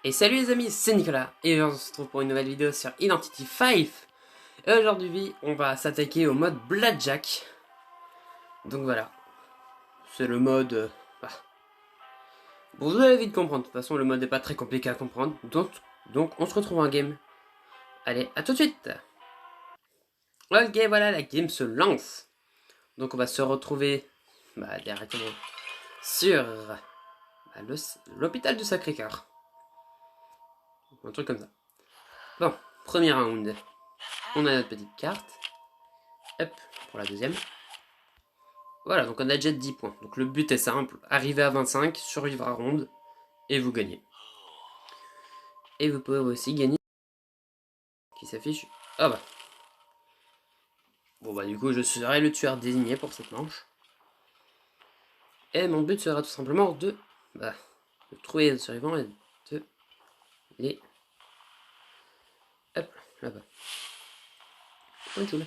Et salut les amis, c'est Nicolas, et on se retrouve pour une nouvelle vidéo sur Identity 5. Et aujourd'hui, on va s'attaquer au mode Blackjack. Donc voilà, c'est le mode... bah, bon, vous allez vite comprendre, de toute façon le mode n'est pas très compliqué à comprendre. Donc on se retrouve en game. Allez, à tout de suite. Ok, voilà, la game se lance. Donc on va se retrouver directement sur l'hôpital du Sacré-Cœur. Un truc comme ça. Bon, premier round. On a notre petite carte. Hop, pour la deuxième. Voilà, donc on a déjà 10 points. Donc le but est simple, arriver à 25, survivre à ronde, et vous gagnez. Et vous pouvez aussi gagner... Qui s'affiche... Ah bah. Bon bah du coup je serai le tueur désigné pour cette manche. Et mon but sera tout simplement de trouver les survivants et de les... Hop, là-bas. Bonjour.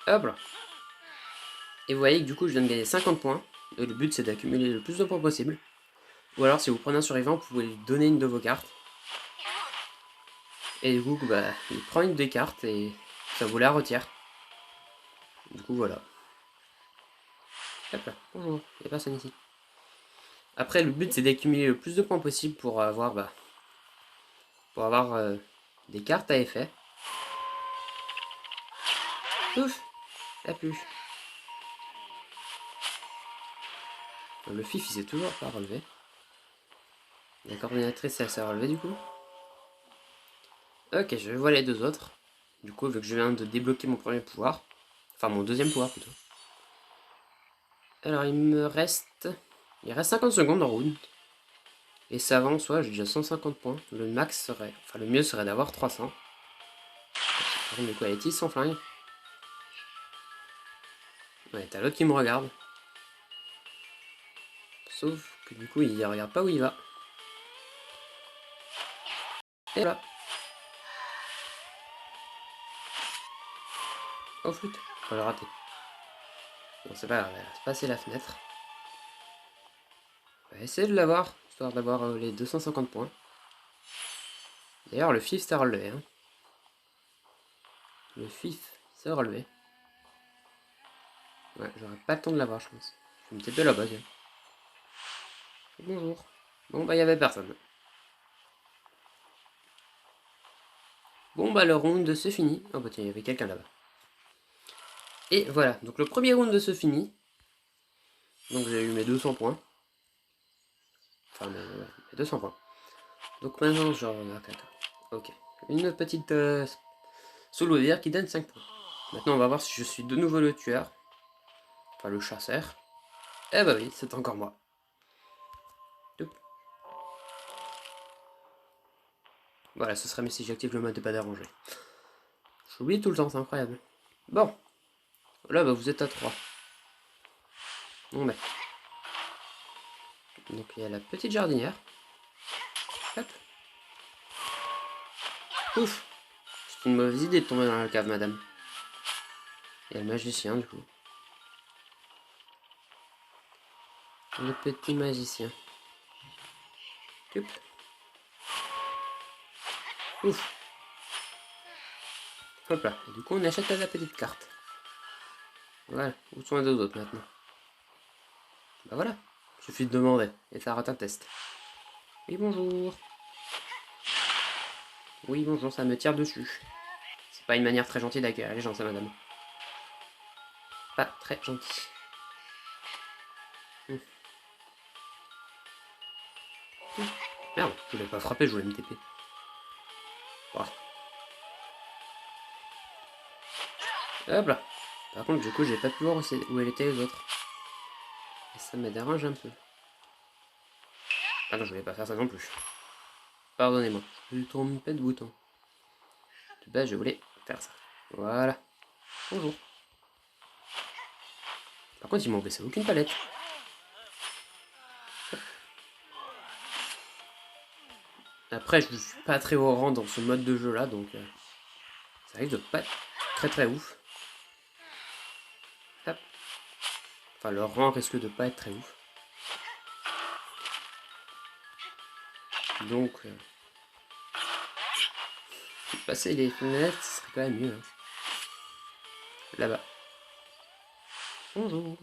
Hop là. Et vous voyez que du coup je viens de gagner 50 points. Et le but c'est d'accumuler le plus de points possible. Ou alors si vous prenez un survivant, vous pouvez lui donner une de vos cartes. Et du coup il prend une des cartes et ça vous la retire. Du coup voilà. Hop là, bonjour, il n'y a personne ici. Après le but c'est d'accumuler le plus de points possible pour avoir des cartes à effet. Ouf, la plus. Le fif il s'est toujours pas relevé. La coordinatrice elle s'est relevée du coup. Ok, je vois les deux autres. Du coup vu que je viens de débloquer mon premier pouvoir. Enfin mon deuxième pouvoir plutôt. Alors il reste 50 secondes en round. Et ça avance, ouais, j'ai déjà 150 points. Le max serait, enfin le mieux serait d'avoir 300. Par contre, du coup, elle est sans flingue. Ouais, t'as l'autre qui me regarde. Sauf que du coup, il regarde pas où il va. Et voilà. Oh flûte, on l'a raté. Bon, c'est pas grave, elle a passé la fenêtre. On va essayer de l'avoir, histoire d'avoir les 250 points. D'ailleurs, le fif s'est relevé. Hein. Le fif s'est relevé. Ouais, j'aurais pas le temps de l'avoir, je pense. Je vais me taper là-bas, tiens. Bonjour. Bon, bah, il y avait personne. Bon, bah, le round se finit. Oh, bah, tiens, il y avait quelqu'un là-bas. Et voilà, donc le premier round se finit. Donc, j'ai eu mes 200 points. Enfin, mes 200 points. Donc, maintenant, je remarque. Ok. Une petite sous qui donne 5 points. Maintenant, on va voir si je suis de nouveau le tueur. Enfin, le chasseur. Eh bah oui, c'est encore moi. Voilà, ce serait mieux si j'active le mode de pas déranger. J'oublie tout le temps, c'est incroyable. Bon. Là, bah vous êtes à 3. Bon, bah. Donc, il y a la petite jardinière. Hop. Ouf. C'est une mauvaise idée de tomber dans la cave, madame. Il y a le magicien, du coup. Le petit magicien. Hop. Ouf. Hop là. Et du coup, on achète la petite carte. Voilà. Où sont les deux autres maintenant? Bah voilà. Il suffit de demander. Et ça rate un test. Oui, bonjour. Oui, bonjour, ça me tire dessus. C'est pas une manière très gentille d'accueillir les gens, ça, madame. Pas très gentil. Merde, je voulais pas frapper, je voulais me TP. Oh. Hop là. Par contre, du coup, j'ai pas pu voir où elle était les autres. Et ça me dérange un peu. Ah non, je voulais pas faire ça non plus. Pardonnez-moi, je me trompé de bouton. De base, je voulais faire ça. Voilà. Bonjour. Par contre, ils m'ont baissé aucune palette. Après, je suis pas très haut rang dans ce mode de jeu là, donc ça risque de pas être très très ouf. Enfin, leur rang risque de pas être très ouf. Donc, passer les fenêtres, ce serait quand même mieux. Hein. Là-bas. Bonjour.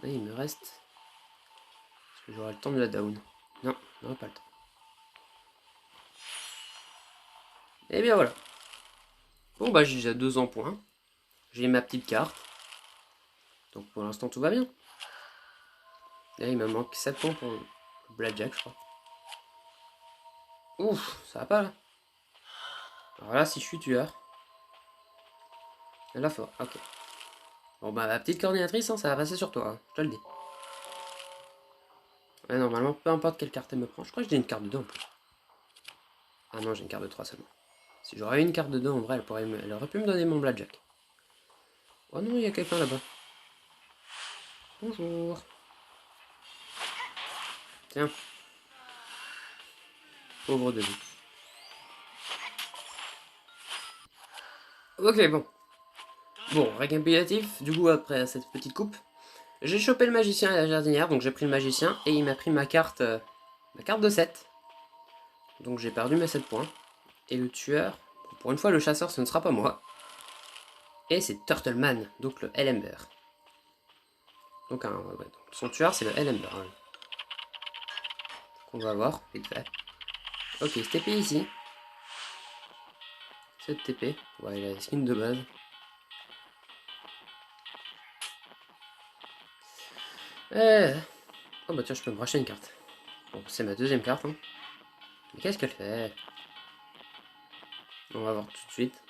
Là, il me reste... Est-ce que j'aurai le temps de la down? Non, j'aurai pas le temps. Et bien voilà. Bon bah j'ai déjà 2 en points. J'ai ma petite carte. Donc pour l'instant tout va bien. Là il me manque 7 points pour le blackjack je crois. Ouf, ça va pas là. Alors là si je suis tueur. Là faut. Ok. Bon bah la petite coordinatrice, hein, ça va passer sur toi, hein, je te le dis. Ouais, normalement, peu importe quelle carte elle me prend. Je crois que j'ai une carte de 2 en plus. Ah non, j'ai une carte de 3 seulement. Si j'aurais eu une carte de 2 en vrai, elle aurait pu me donner mon blackjack. Oh non, il y a quelqu'un là-bas. Bonjour. Tiens. Pauvre de lui. Ok, bon. Bon, récapitulatif, du coup, après cette petite coupe, j'ai chopé le magicien et la jardinière, donc j'ai pris le magicien, et il m'a pris ma carte de 7. Donc j'ai perdu mes 7 points. Et le tueur, pour une fois, le chasseur, ce ne sera pas moi. Et c'est Turtleman, donc le Elember. Donc, donc son tueur, c'est le Elember. Ouais. On va voir, vite fait. Ok, ce TP ici. Cette TP. Ouais, il a la skin de base. Oh bah tiens, je peux me racheter une carte. Bon, c'est ma deuxième carte. Hein. Mais qu'est-ce qu'elle fait? On va voir tout de suite.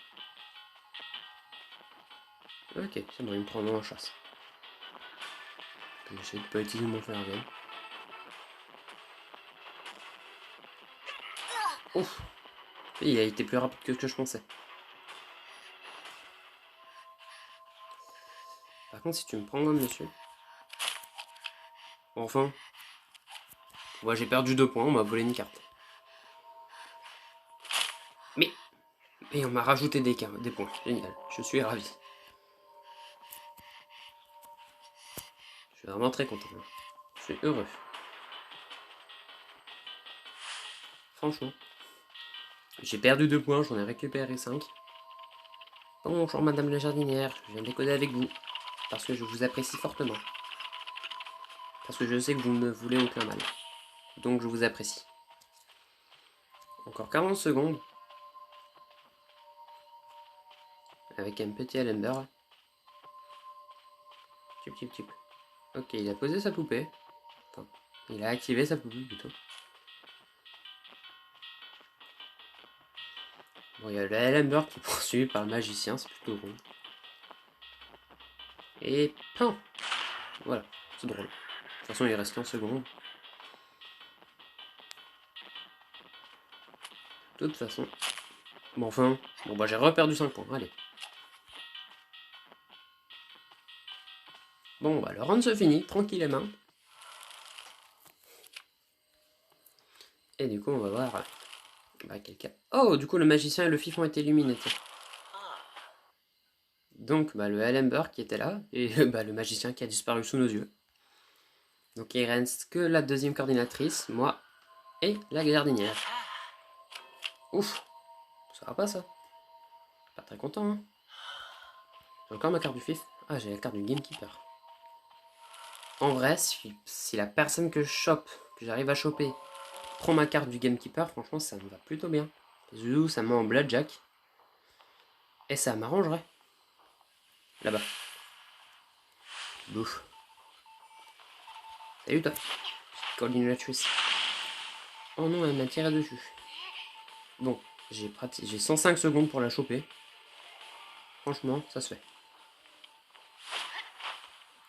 Ok, c'est bon, il me prend en chasse. J'essaie de pas utiliser mon flare gun. Ouf! Il a été plus rapide que ce que je pensais. Par contre, si tu me prends gomme, monsieur. Enfin. Ouais, j'ai perdu 2 points, on m'a volé une carte. Mais on m'a rajouté des points. Génial. Je suis ravi. Je suis vraiment très content. Je suis heureux. Franchement. J'ai perdu 2 points, j'en ai récupéré 5. Bonjour madame la jardinière, je viens décoder avec vous. Parce que je vous apprécie fortement. Parce que je sais que vous ne me voulez aucun mal. Donc je vous apprécie. Encore 40 secondes. Avec un petit Alember. Tip tip tip. Ok, il a posé sa poupée. Enfin, il a activé sa poupée plutôt. Bon, il y a le Alember qui est poursuivi par le magicien, c'est plutôt drôle. Et pan. Voilà, c'est drôle. De toute façon, il reste 15 secondes. De toute façon. Bon, enfin. Bon, bah, j'ai reperdu 5 points. Allez. Bon, bah, le round se finit, tranquillement. Et du coup, on va voir. Bah, quelqu'un. Oh, du coup, le magicien et le fif ont été éliminés. Donc, bah, le Alember qui était là, et bah, le magicien qui a disparu sous nos yeux. Donc, il reste que la deuxième coordinatrice, moi, et la jardinière. Ouf, ça va pas ça. Pas très content, hein. J'ai encore ma carte du fif. Ah, j'ai la carte du gamekeeper. En vrai, si la personne que je chope, que j'arrive à choper, prend ma carte du gamekeeper, franchement, ça me va plutôt bien. Zoulou, ça me met en blackjack. Et ça m'arrangerait. Là-bas. Bouf. Salut toi. Coordinatrice. Oh non, elle m'a tiré dessus. Bon, j'ai 105 secondes pour la choper. Franchement, ça se fait.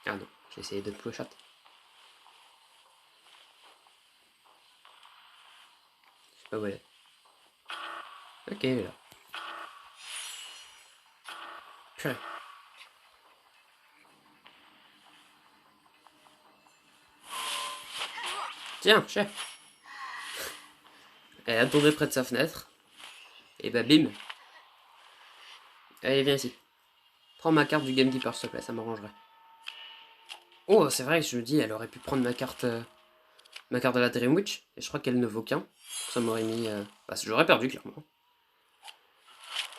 Ah non, j'ai essayé de plus chat. Je sais pas où elle est. Ok, elle est là. Purée. Tiens, chef. Elle attendait près de sa fenêtre. Et bah bim. Allez, viens ici. Prends ma carte du gamekeeper, s'il te plaît, ça m'arrangerait. Oh, c'est vrai que je me dis, elle aurait pu prendre ma carte de la Dreamwitch. Et je crois qu'elle ne vaut qu'un. Ça m'aurait mis... Bah, j'aurais perdu, clairement.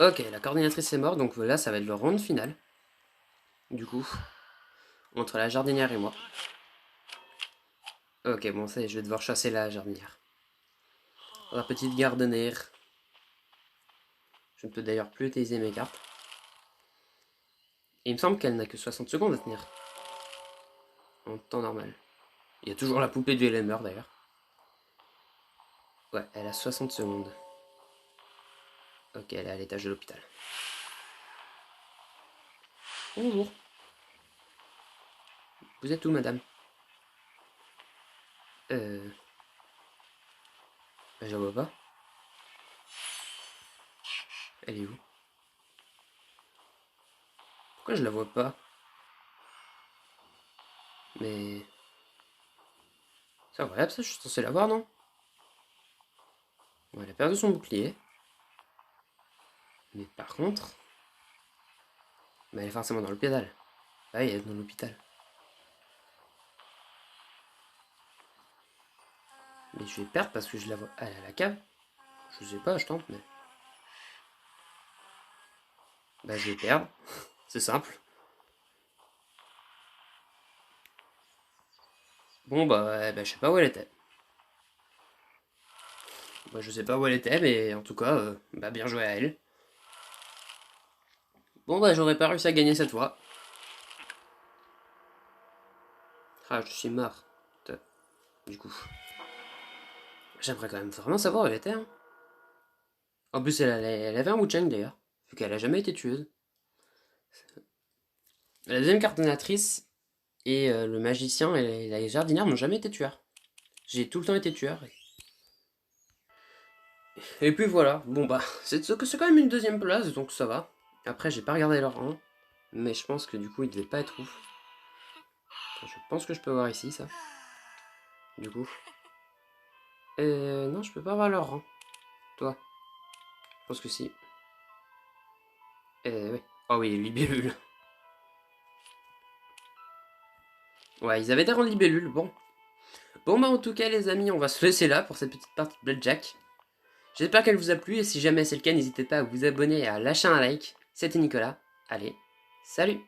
Ok, la coordinatrice est morte, donc là, ça va être le round final. Du coup, entre la jardinière et moi. Ok, bon, ça y est, je vais devoir chasser la jardinière. La petite gardenère. Je ne peux d'ailleurs plus utiliser mes cartes. Et il me semble qu'elle n'a que 60 secondes à tenir. En temps normal. Il y a toujours la poupée du Elmer d'ailleurs. Ouais, elle a 60 secondes. Ok, elle est à l'étage de l'hôpital. Bonjour. Vous êtes où, madame? Bah, je la vois pas. Elle est où? Pourquoi je la vois pas? Mais... C'est incroyable ça, je suis censé la voir, non? Bon, elle a perdu son bouclier. Mais par contre... Bah, elle est forcément dans l'hôpital. Ah oui, elle est dans l'hôpital. Mais je vais perdre parce que je la vois... Ah, elle est à la cave? Je sais pas, je tente, mais... Bah, je vais perdre. C'est simple. Bon, bah, je sais pas où elle était. Bah, je sais pas où elle était, mais en tout cas, bah, bien joué à elle. Bon, bah, j'aurais pas réussi à gagner cette fois. Ah, je suis marre. Du coup. J'aimerais quand même vraiment savoir où elle était, hein. En plus, elle avait un Wu-Chang d'ailleurs, vu qu'elle a jamais été tueuse. La deuxième coordinatrice et le magicien et la jardinière n'ont jamais été tueurs. J'ai tout le temps été tueur. Et puis voilà, bon bah, c'est quand même une deuxième place, donc ça va. Après, j'ai pas regardé leur rang, mais je pense que du coup, il devait pas être ouf. Je pense que je peux voir ici, ça. Du coup. Non, je peux pas voir leur rang. Toi. Je pense que si. Ouais. Oh oui, libellule. Ouais, ils avaient des rangs de libellule, bon. Bon bah en tout cas les amis, on va se laisser là pour cette petite partie de Blackjack. J'espère qu'elle vous a plu et si jamais c'est le cas, n'hésitez pas à vous abonner et à lâcher un like. C'était Nicolas. Allez, salut!